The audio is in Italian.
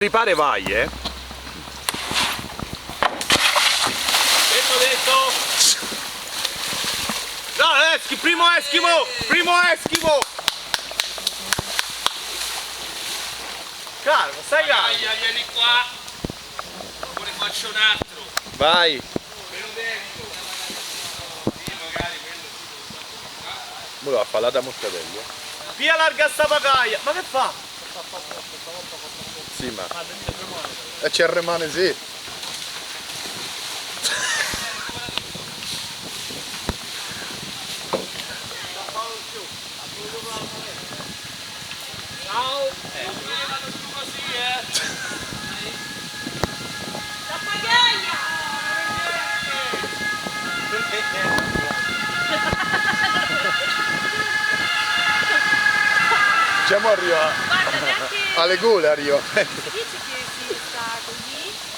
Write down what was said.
Ripare vai, eh? Detto! No, primo Eschimo! Primo Eschimo! Calmo, stai calmo! Vieni qua! Dopo ne faccio un altro! Vai! Me lo detto! Sì, magari quello Mo va a fare la mortadello. Via larga sta pagaia! Ma che fa? Sì, ma... E ci rimane sì. Ciao! vado giù così, La pagaia! Diciamo arriva Guarda, neanche alle gole arriva. dice che si sta così.